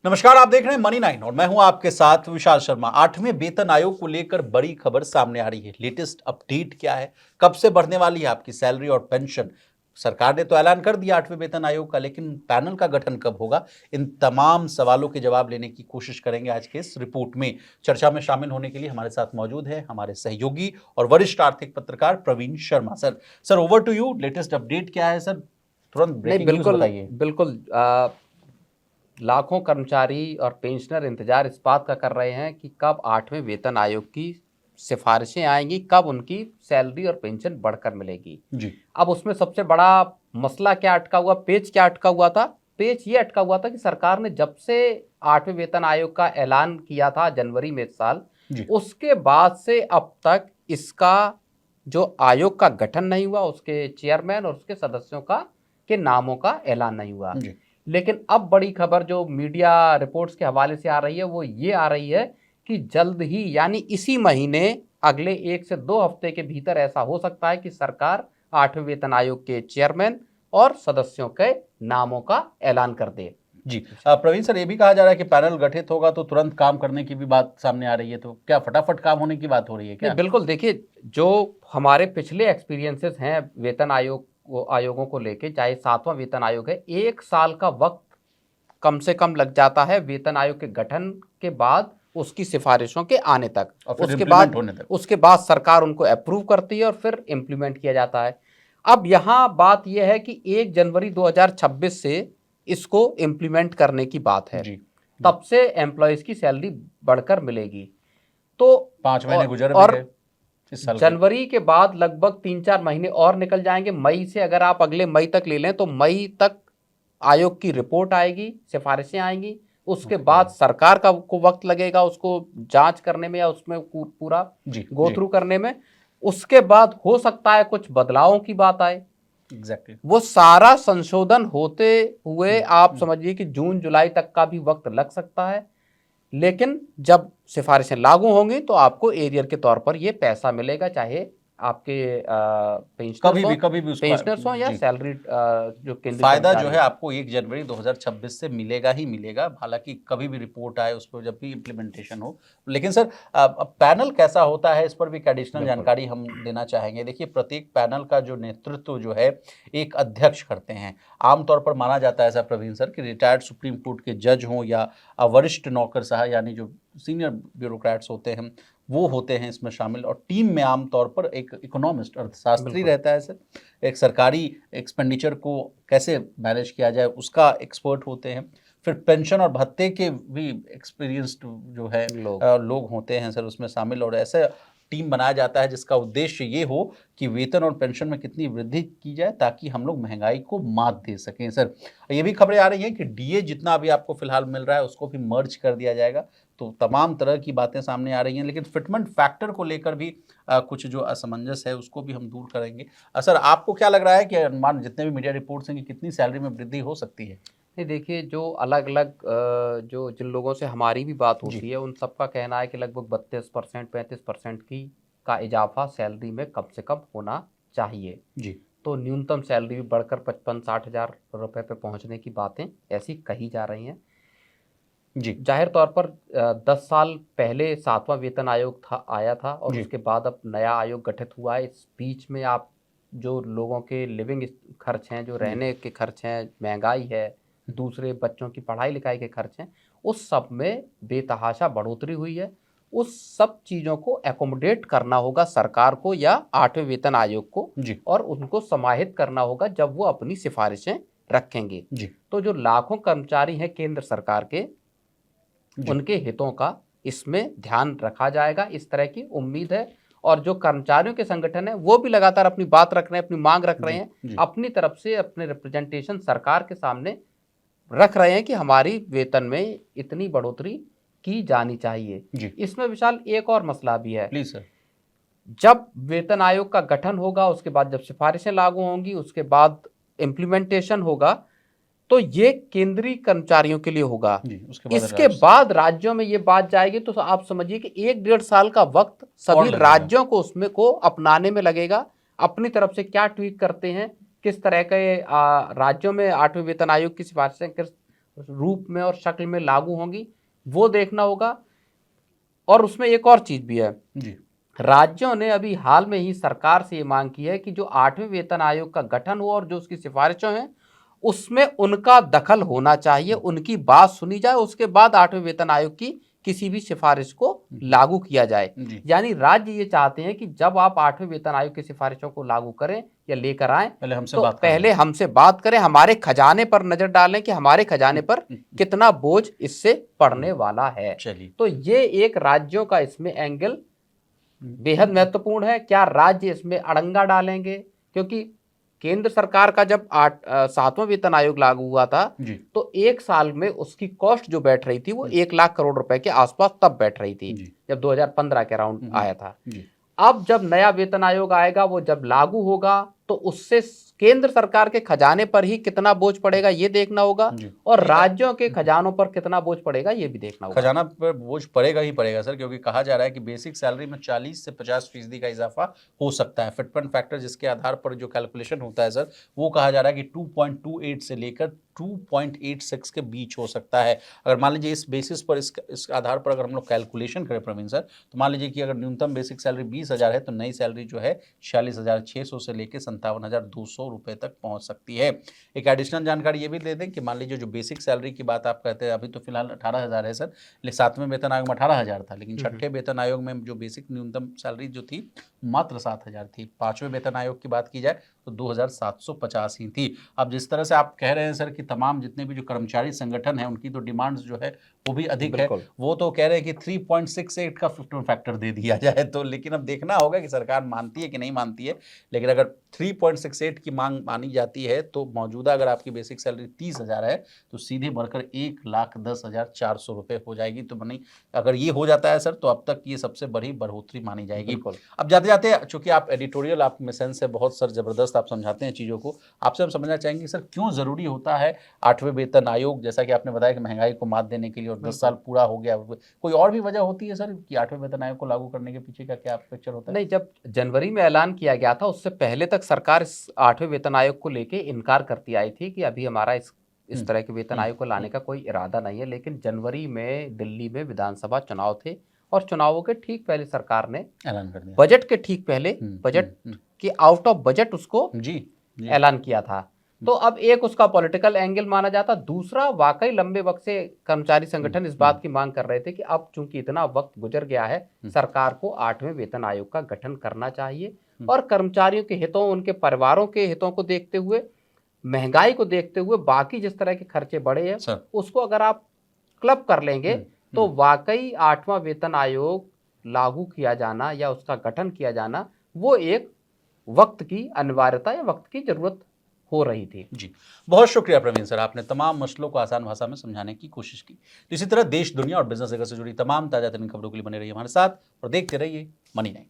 नमस्कार, आप देख रहे हैं मनी 9 और मैं हूं आपके साथ विशाल शर्मा। 8वें वेतन आयोग को लेकर बड़ी खबर सामने आ रही है। लेटेस्ट अपडेट क्या है, कब से बढ़ने वाली है आपकी सैलरी और पेंशन? सरकार ने तो ऐलान कर दिया 8वें वेतन आयोग का, लेकिन पैनल का गठन कब होगा? इन तमाम सवालों के जवाब लेने की कोशिश करेंगे आज के इस रिपोर्ट में। चर्चा में शामिल होने के लिए हमारे साथ मौजूद है हमारे सहयोगी और वरिष्ठ आर्थिक पत्रकार Praveen Sharma. Sir over to you. Latest update क्या है सर? तुरंत नहीं, ब्रेकिंग न्यूज बिल्कुल बताइए। बिल्कुल। लाखों कर्मचारी और पेंशनर इंतजार इस बात का कर रहे हैं कि कब 8वें वेतन आयोग की सिफारिशें आएंगी, कब उनकी सैलरी और पेंशन बढ़कर मिलेगी। जी अब उसमें सबसे बड़ा मसला क्या अटका हुआ, पेच क्या अटका हुआ था? पेच ये अटका हुआ था कि सरकार ने जब से 8वें वेतन आयोग का ऐलान किया था जनवरी में इस साल, जी उसके बाद से अब तक इसका जो आयोग का गठन नहीं हुआ, उसके चेयरमैन और उसके सदस्यों का के नामों का ऐलान नहीं हुआ। जी लेकिन अब बड़ी खबर जो मीडिया रिपोर्ट्स के हवाले से आ रही है वो ये आ रही है कि जल्द ही यानी इसी महीने अगले 1 से 2 हफ्ते के भीतर ऐसा हो सकता है कि सरकार 8वें वेतन आयोग के चेयरमैन और सदस्यों के नामों का ऐलान कर दे। जी प्रवीण सर, ये भी कहा जा रहा है कि पैनल गठित होगा तो तुरंत काम करने की भी बात सामने आ रही है, तो क्या फटाफट काम होने की बात हो रही है नहीं, क्या? बिल्कुल। देखिए, जो हमारे पिछले एक्सपीरियंसेस हैं वेतन आयोगों को लेके, चाहे 7वां वेतन आयोग है, 1 साल का वक्त कम से कम लग जाता है वेतन आयोग के गठन के बाद उसकी सिफारिशों के आने तक। और फिर उसके इम्प्लीमेंट बाद होने तक। उसके बाद सरकार उनको अप्रूव करती है और फिर इम्प्लीमेंट किया जाता है। अब यहाँ बात यह है कि 1 जनवरी 2026 से इसको इम्प्लीमेंट करने की बात है। जी तब से एम्प्लॉयज़ की सैलरी बढ़कर मिलेगी। तो 5 महीने गुजर भी और गए इस साल के। जनवरी के बाद लगभग 3-4 महीने और निकल जाएंगे। मई से अगर आप अगले मई तक ले लें तो मई तक आयोग की रिपोर्ट आएगी, सिफारिशें आएंगी। उसके ओके। बाद सरकार का को वक्त लगेगा उसको जांच करने में या उसमें पूरा जी गो जी थ्रू करने में। उसके बाद हो सकता है कुछ बदलावों की बात आए। एग्जैक्टली। वो सारा संशोधन होते हुए आप समझिए कि जून जुलाई तक का भी वक्त लग सकता है। लेकिन जब सिफारिशें लागू होंगी तो आपको एरियर के तौर पर ये पैसा मिलेगा, चाहे आपके कभी भी उसका। पेंशनर्स हों या जी। सैलरी जो केंद्रीय फायदा जो कर्मचारी है हों। आपको 1 जनवरी 2026 से मिलेगा ही मिलेगा, हालांकि कभी भी रिपोर्ट आए उस पर जब भी इम्प्लीमेंटेशन हो। लेकिन सर, अब पैनल कैसा होता है इस पर भी एक एडिशनल बिल्कुल। जानकारी हम देना चाहेंगे। देखिए, प्रत्येक पैनल का जो नेतृत्व जो है एक अध्यक्ष करते हैं। आमतौर पर माना जाता है ऐसा प्रवीण सर कि रिटायर्ड सुप्रीम कोर्ट के जज हों या वरिष्ठ नौकरशाह यानी जो सीनियर ब्यूरोक्रेट्स होते हैं वो होते हैं इसमें शामिल, और टीम में आमतौर पर एक इकोनॉमिस्ट अर्थशास्त्री बिल्कुल। रहता है सर। एक सरकारी एक्सपेंडिचर को कैसे मैनेज किया जाए उसका एक्सपर्ट होते हैं। फिर पेंशन और भत्ते के भी एक्सपीरियंस्ड जो है लोग होते हैं सर उसमें शामिल, और ऐसे टीम बनाया जाता है जिसका उद्देश्य ये हो कि वेतन और पेंशन में कितनी वृद्धि की जाए ताकि हम लोग महंगाई को मात दे सकें सर। ये भी खबरें आ रही हैं कि डीए जितना अभी आपको फिलहाल मिल रहा है उसको भी मर्ज कर दिया जाएगा। तो तमाम तरह की बातें सामने आ रही हैं, लेकिन फिटमेंट फैक्टर को लेकर भी कुछ जो असमंजस है उसको भी हम दूर करेंगे। सर, आपको क्या लग रहा है कि अनुमान जितने भी मीडिया रिपोर्ट्स हैं कि कितनी सैलरी में वृद्धि हो सकती है? नहीं, देखिए, जो अलग अलग जो जिन लोगों से हमारी भी बात जी होती है उन सबका कहना है कि लगभग 32% 35% की का इजाफा सैलरी में कम से कम होना चाहिए। जी तो न्यूनतम सैलरी भी बढ़कर 55-60 हज़ार रुपये पे पहुंचने की बातें ऐसी कही जा रही हैं। जी जाहिर तौर पर 10 साल पहले 7वां वेतन आयोग आया था और जी उसके बाद अब नया आयोग गठित हुआ है। इस बीच में आप जो लोगों के लिविंग खर्च हैं, जो जी रहने के खर्च हैं, महंगाई है, दूसरे बच्चों की पढ़ाई लिखाई के खर्च हैं, उस सब में बेतहाशा बढ़ोतरी हुई है। उस सब चीज़ों को एकोमोडेट करना होगा सरकार को या 8वें वेतन आयोग को, जी और उनको समाहित करना होगा जब वो अपनी सिफारिशें रखेंगे। जी तो जो लाखों कर्मचारी हैं केंद्र सरकार के, जी उनके हितों का इसमें ध्यान रखा जाएगा, इस तरह की उम्मीद है। और जो कर्मचारियों के संगठन है वो भी लगातार अपनी बात रख रहे हैं, अपनी मांग रख रहे जी हैं, जी अपनी तरफ से अपने रिप्रेजेंटेशन सरकार के सामने रख रहे हैं कि हमारी वेतन में इतनी बढ़ोतरी की जानी चाहिए। जी इसमें विशाल एक और मसला भी है। Please sir. जब वेतन आयोग का गठन होगा, उसके बाद जब सिफारिशें लागू होंगी, उसके बाद इम्प्लीमेंटेशन होगा, तो ये केंद्रीय कर्मचारियों के लिए होगा। जी, उसके बाद इसके बाद राज्यों में ये बात जाएगी तो आप समझिए कि 1-1.5 साल का वक्त और सभी लगेगा। राज्यों को उसमें को अपनाने में लगेगा। अपनी तरफ से क्या ट्वीक करते हैं, किस तरह के राज्यों में 8वें वेतन आयोग की सिफारिशें किस रूप में और शक्ल में लागू होंगी, वो देखना होगा। और उसमें एक और चीज भी है जी, राज्यों ने अभी हाल में ही सरकार से ये मांग की है कि जो 8वें वेतन आयोग का गठन हुआ और जो उसकी सिफारिशें हैं उसमें उनका दखल होना चाहिए, उनकी बात सुनी जाए, उसके बाद 8वें वेतन आयोग की किसी भी सिफारिश को लागू किया जाए। जी। यानी राज्य ये चाहते हैं कि जब आप 8वें वेतन आयोग की सिफारिशों को लागू करें या लेकर आए पहले हमसे तो बात कर पहले लें। हमसे बात करें, हमारे खजाने पर नजर डालें कि हमारे खजाने पर कितना बोझ इससे पड़ने वाला है। चलिए, तो ये एक राज्यों का इसमें एंगल बेहद महत्वपूर्ण है। क्या राज्य इसमें अड़ंगा डालेंगे? क्योंकि केंद्र सरकार का जब 7वां वेतन आयोग लागू हुआ था जी, तो एक साल में उसकी कॉस्ट जो बैठ रही थी वो 1 लाख करोड़ रुपए के आसपास तब बैठ रही थी, जी, जब 2015 के अराउंड आया था। जी, अब जब नया वेतन आयोग आएगा, वो जब लागू होगा तो उससे केंद्र सरकार के खजाने पर ही कितना बोझ पड़ेगा ये देखना होगा, जी। और राज्यों के खजानों पर कितना बोझ पड़ेगा ये भी देखना होगा। खजाना पर बोझ पड़ेगा ही पड़ेगा सर, क्योंकि कहा जा रहा है कि बेसिक सैलरी में 40 से 50% का इजाफा हो सकता है। फिटमेंट फैक्टर जिसके आधार पर जो कैलकुलेशन होता है सर, वो कहा जा रहा है कि 2.28 से लेकर 2.86 के बीच हो सकता है। अगर मान लीजिए इस बेसिस पर इस आधार पर अगर हम लोग कैलकुलेशन करें प्रवीण सर, तो मान लीजिए कि अगर न्यूनतम बेसिक सैलरी 20,000 है तो नई सैलरी जो है 46,600 से लेकर 57,200 रुपये तक पहुंच सकती है। एक एडिशनल जानकारी ये भी दे दें कि मान लीजिए जो बेसिक सैलरी की बात आप कहते हैं, अभी तो फिलहाल 18,000 है सर, 7वें वेतन आयोग में 18,000 था, लेकिन 6ठे वेतन आयोग में जो बेसिक न्यूनतम सैलरी जो थी मात्र 7,000 थी। 5वें वेतन आयोग की बात की जाए तो 2,750 ही थी। अब जिस तरह से आप कह रहे हैं सर कि तमाम जितने भी जो कर्मचारी संगठन हैं उनकी तो डिमांड्स जो है वो भी अधिक है, वो तो कह रहे हैं कि 3.68 का फिफ्ट फैक्टर दे दिया जाए तो, लेकिन अब देखना होगा कि सरकार मानती है कि नहीं मानती है। लेकिन अगर 3.68 की मांग मानी जाती है तो मौजूदा अगर आपकी बेसिक सैलरी 30,000 है तो सीधे बढ़कर 1,10,400 रुपये हो जाएगी। तो बनी अगर ये हो जाता है सर तो अब तक ये सबसे बड़ी बढ़ोतरी मानी जाएगी। अब जाते जाते चूंकि आप एडिटोरियल आप में सेंस है बहुत सर जबरदस्त आप समझाते हैं चीज़ों को, आपसे हम समझना चाहेंगे सर क्यों ज़रूरी होता है 8वें वेतन आयोग, जैसा कि आपने बताया कि महंगाई को मात देने के लिए और 10 साल पूरा हो गया, कोई और भी वजह होती है सर कि 8वें वेतन आयोग को लागू करने के पीछे का क्या पिक्चर होता है? नहीं, जब जनवरी में ऐलान किया गया था उससे पहले तक सरकार इस 8वें वेतन आयोग को लेके इनकार करती आई थी कि अभी हमारा इस तरह के वेतन आयोग को लाने का कोई इरादा नहीं है। लेकिन जनवरी में दिल्ली में विधानसभा चुनाव थे और चुनावों के ठीक पहले सरकार ने ऐलान कर दिया, बजट के ठीक पहले, बजट के आउट ऑफ बजट उसको जी ऐलान किया था। तो अब एक उसका पॉलिटिकल एंगल माना जाता, दूसरा वाकई लंबे वक्त से कर्मचारी संगठन इस बात की मांग कर रहे थे कि अब चूंकि इतना वक्त गुजर गया है, सरकार को 8वें वेतन आयोग का गठन करना चाहिए और कर्मचारियों के हितों, उनके परिवारों के हितों को देखते हुए, महंगाई को देखते हुए, बाकी जिस तरह के खर्चे बढ़े हैं उसको अगर आप क्लब कर लेंगे तो वाकई 8वां वेतन आयोग लागू किया जाना या उसका गठन किया जाना वो एक वक्त की अनिवार्यता या वक्त की जरूरत हो रही थी। जी, बहुत शुक्रिया प्रवीण सर, आपने तमाम मसलों को आसान भाषा में समझाने की कोशिश की। इसी तरह देश, दुनिया और बिजनेस जगत से जुड़ी तमाम ताजा तरीन खबरों के लिए बने रहिए हमारे साथ और देखते रहिए मनी9।